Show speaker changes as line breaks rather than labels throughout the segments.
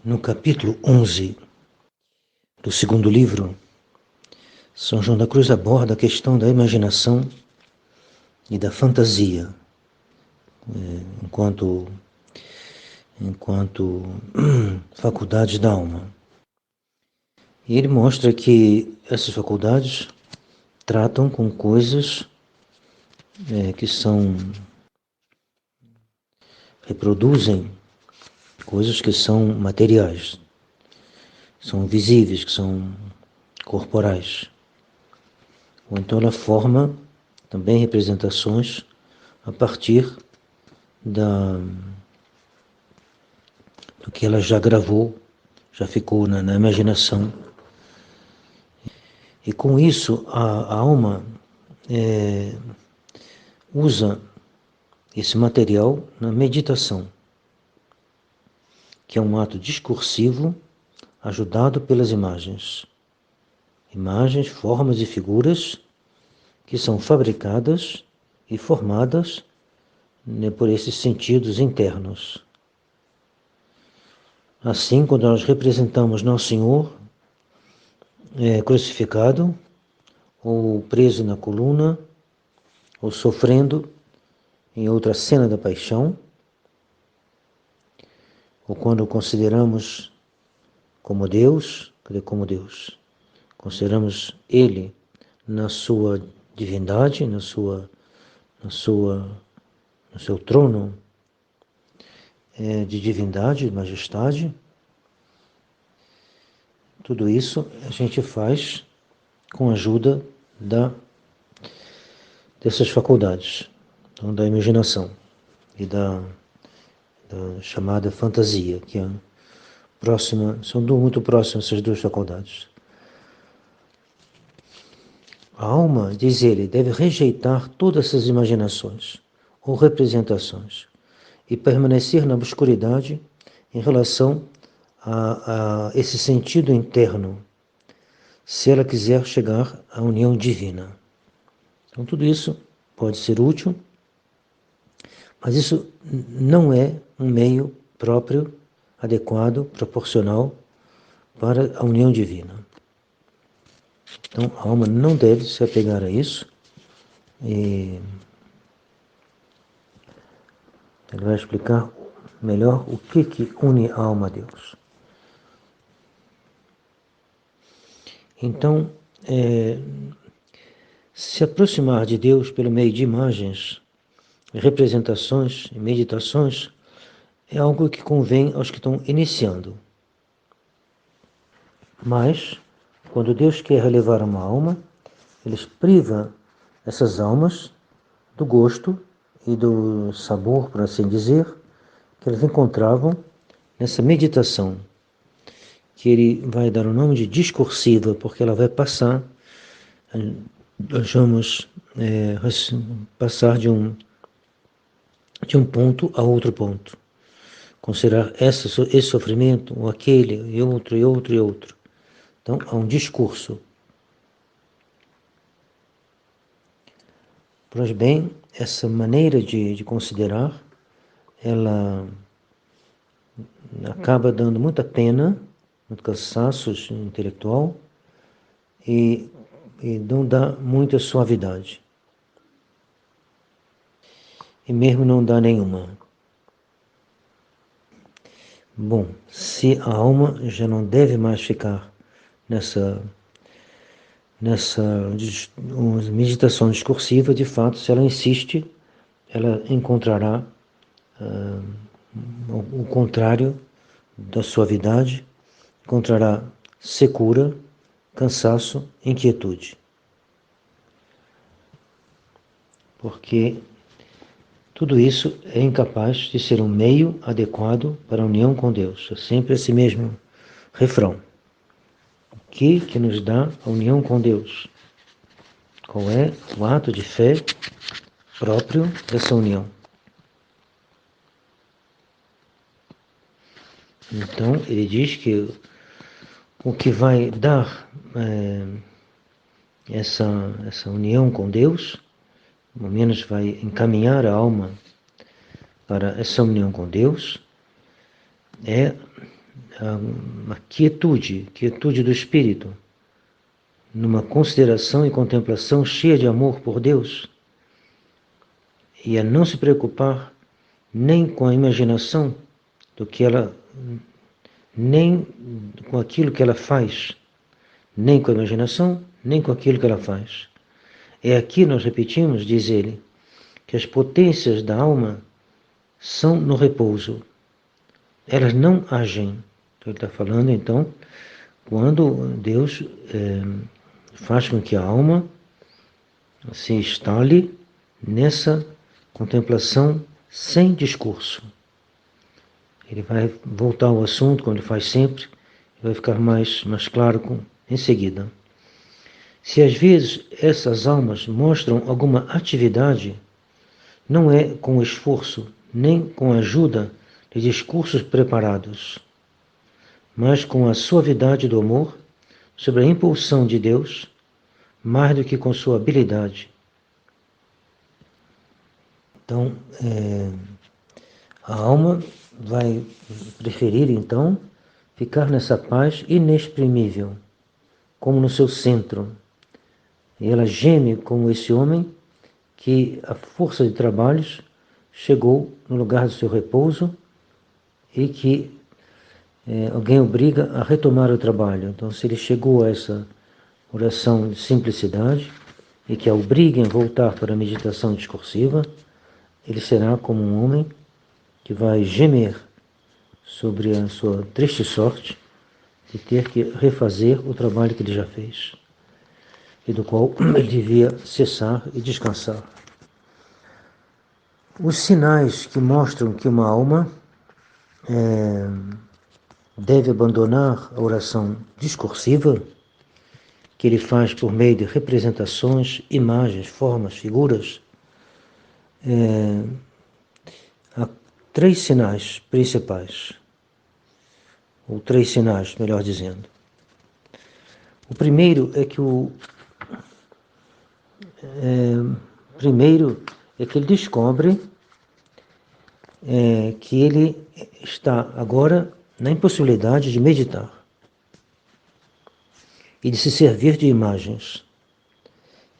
No capítulo 11 do segundo livro, São João da Cruz aborda a questão da imaginação e da fantasia, enquanto faculdades da alma. E ele mostra que essas faculdades tratam com coisas que reproduzem coisas que são materiais, são visíveis, que são corporais. Ou então ela forma também representações a partir do que ela já gravou, já ficou na imaginação. E com isso a alma usa esse material na meditação, que é um ato discursivo ajudado pelas imagens. Imagens, formas e figuras que são fabricadas e formadas por esses sentidos internos. Assim, quando nós representamos Nosso Senhor crucificado, ou preso na coluna, ou sofrendo em outra cena da paixão, ou quando o consideramos como Deus, consideramos Ele na sua divindade, no seu trono de divindade, de majestade. Tudo isso a gente faz com a ajuda dessas faculdades, então, da imaginação e da chamada fantasia, que é próxima, são muito próximas essas duas faculdades. A alma, diz ele, deve rejeitar todas essas imaginações ou representações e permanecer na obscuridade em relação a esse sentido interno, se ela quiser chegar à união divina. Então tudo isso pode ser útil, mas isso não é um meio próprio, adequado, proporcional para a união divina. Então a alma não deve se apegar a isso, e ele vai explicar melhor o que une a alma a Deus. Então, se aproximar de Deus pelo meio de imagens, representações e meditações é algo que convém aos que estão iniciando. Mas, quando Deus quer elevar uma alma, Ele priva essas almas do gosto e do sabor, por assim dizer, que elas encontravam nessa meditação, que Ele vai dar o nome de discursiva, porque ela vai passar, nós vamos passar de um ponto a outro ponto. Considerar esse sofrimento, ou aquele, e outro, e outro, e outro. Então, há um discurso. Pois bem, essa maneira de considerar, ela acaba dando muita pena, muito cansaço intelectual, e não dá muita suavidade. E mesmo não dá nenhuma. Bom, se a alma já não deve mais ficar nessa meditação discursiva, de fato, se ela insiste, ela encontrará o contrário da suavidade, encontrará secura, cansaço, inquietude. Porque tudo isso é incapaz de ser um meio adequado para a união com Deus. É sempre esse mesmo refrão. O que nos dá a união com Deus? Qual é o ato de fé próprio dessa união? Então, ele diz que o que vai dar essa união com Deus, pelo menos vai encaminhar a alma para essa união com Deus, é uma quietude do espírito, numa consideração e contemplação cheia de amor por Deus, e a não se preocupar nem com a imaginação do que ela, nem com aquilo que ela faz, nem com a imaginação, nem com aquilo que ela faz. É aqui, nós repetimos, diz ele, que as potências da alma são no repouso. Elas não agem. Ele está falando, então, quando Deus faz com que a alma se instale nessa contemplação sem discurso. Ele vai voltar ao assunto, como ele faz sempre, vai ficar mais claro em seguida. Se às vezes essas almas mostram alguma atividade, não é com esforço, nem com a ajuda de discursos preparados, mas com a suavidade do amor, sob a impulsão de Deus, mais do que com sua habilidade. Então, a alma vai preferir, então, ficar nessa paz inexprimível, como no seu centro. E ela geme como esse homem que a força de trabalhos chegou no lugar do seu repouso e que alguém obriga a retomar o trabalho. Então, se ele chegou a essa oração de simplicidade e que a obriguem a voltar para a meditação discursiva, ele será como um homem que vai gemer sobre a sua triste sorte de ter que refazer o trabalho que ele já fez e do qual ele devia cessar e descansar. Os sinais que mostram que uma alma deve abandonar a oração discursiva, que ele faz por meio de representações, imagens, formas, figuras, há 3 sinais principais, ou 3 sinais, melhor dizendo. O primeiro é que ele descobre que ele está agora na impossibilidade de meditar e de se servir de imagens,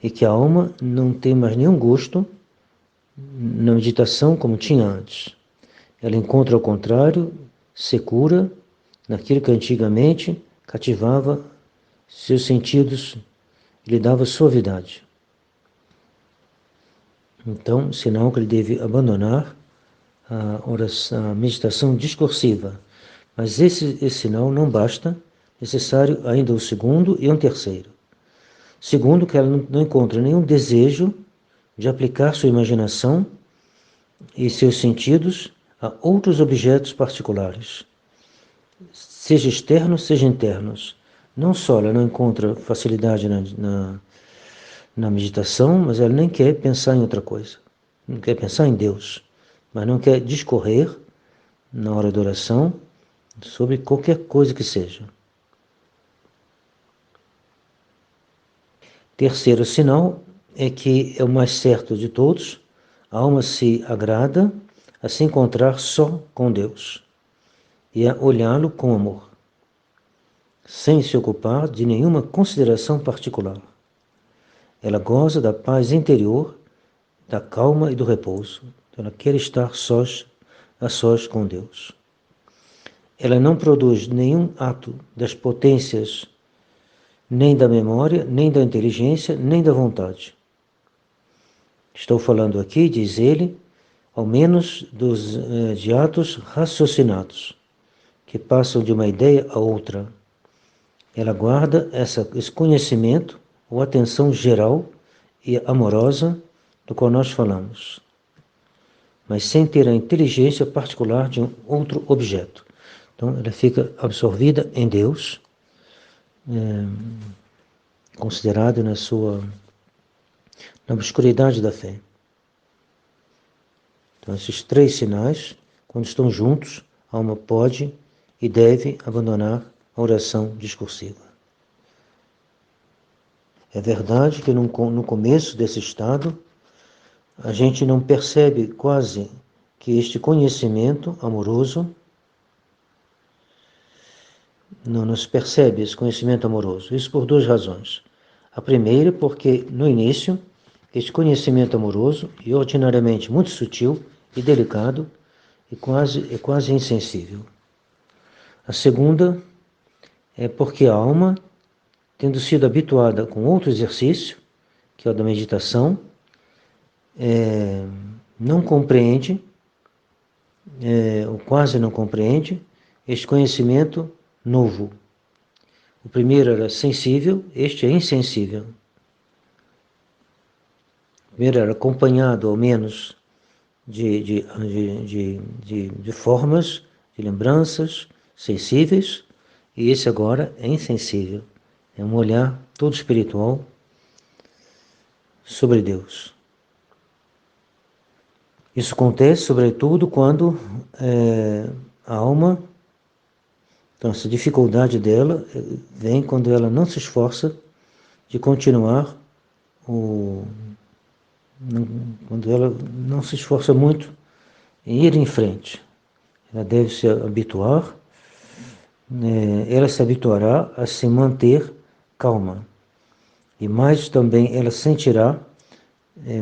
e que a alma não tem mais nenhum gosto na meditação como tinha antes. Ela encontra, ao contrário, secura naquilo que antigamente cativava seus sentidos e lhe dava suavidade. Então, sinal que ele deve abandonar a meditação discursiva. Mas esse sinal não basta, necessário ainda o segundo e um terceiro. Segundo, que ela não encontra nenhum desejo de aplicar sua imaginação e seus sentidos a outros objetos particulares, seja externos, seja internos. Não só ela não encontra facilidade na meditação, mas ela nem quer pensar em outra coisa. Não quer pensar em Deus, mas não quer discorrer na hora da oração sobre qualquer coisa que seja. Terceiro sinal é que é o mais certo de todos, a alma se agrada a se encontrar só com Deus e a olhá-lo com amor, sem se ocupar de nenhuma consideração particular. Ela goza da paz interior, da calma e do repouso. Ela quer estar a sós com Deus. Ela não produz nenhum ato das potências, nem da memória, nem da inteligência, nem da vontade. Estou falando aqui, diz ele, ao menos de atos raciocinados, que passam de uma ideia a outra. Ela guarda esse conhecimento ou atenção geral e amorosa do qual nós falamos, mas sem ter a inteligência particular de um outro objeto. Então, ela fica absorvida em Deus, considerado na obscuridade da fé. Então, esses 3 sinais, quando estão juntos, a alma pode e deve abandonar a oração discursiva. É verdade que no começo desse estado, a gente não percebe quase que este conhecimento amoroso não se percebe esse conhecimento amoroso. Isso por duas razões. A primeira, porque no início, este conhecimento amoroso, e ordinariamente muito sutil e delicado, é quase insensível. A segunda é porque a alma, tendo sido habituada com outro exercício, que é o da meditação, não compreende, ou quase não compreende, este conhecimento novo. O primeiro era sensível, este é insensível. O primeiro era acompanhado, ao menos, de formas, de lembranças sensíveis, e esse agora é insensível. É um olhar todo espiritual sobre Deus. Isso acontece, sobretudo, quando a alma, então essa dificuldade dela vem quando ela não se esforça de continuar, quando ela não se esforça muito em ir em frente. Ela deve se habituar, ela se habituará a se manter calma. E mais também ela sentirá,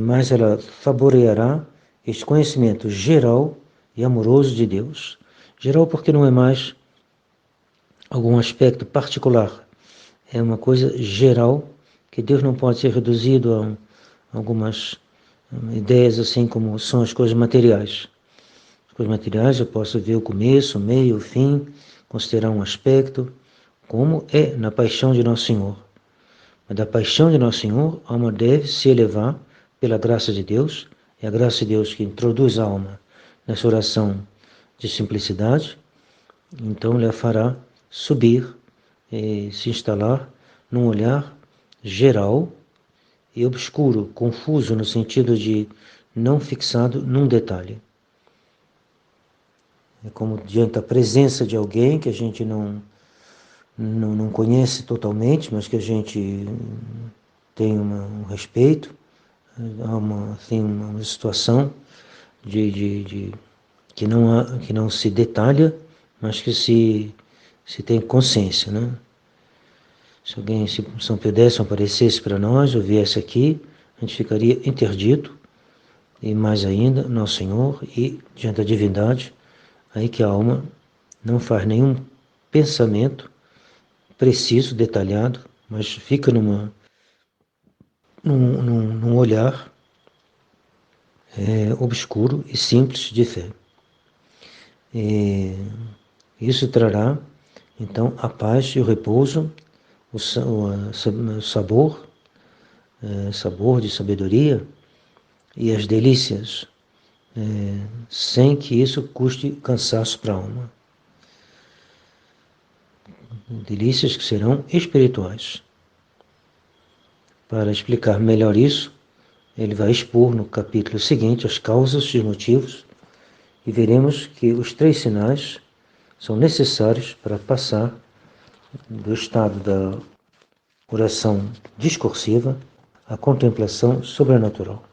mais ela saboreará este conhecimento geral e amoroso de Deus. Geral porque não é mais algum aspecto particular, é uma coisa geral, que Deus não pode ser reduzido a algumas ideias assim como são as coisas materiais. As coisas materiais eu posso ver o começo, o meio, o fim, considerar um aspecto, como é na paixão de Nosso Senhor. Mas da paixão de Nosso Senhor, a alma deve se elevar pela graça de Deus. É a graça de Deus que introduz a alma nessa oração de simplicidade. Então, lhe fará subir e se instalar num olhar geral e obscuro, confuso no sentido de não fixado num detalhe. É como diante da presença de alguém que a gente não conhece totalmente, mas que a gente tem um respeito, há uma situação que não se detalha, mas que se tem consciência, né? Se São Pio X aparecesse para nós, ou viesse aqui, a gente ficaria interdito, e mais ainda, Nosso Senhor, e diante da divindade, aí que a alma não faz nenhum pensamento preciso, detalhado, mas fica num olhar obscuro e simples de fé. E isso trará, então, a paz e o repouso, o sabor de sabedoria e as delícias, sem que isso custe cansaço para a alma. Delícias que serão espirituais. Para explicar melhor isso, ele vai expor no capítulo seguinte as causas e os motivos, e veremos que os 3 sinais são necessários para passar do estado da oração discursiva à contemplação sobrenatural.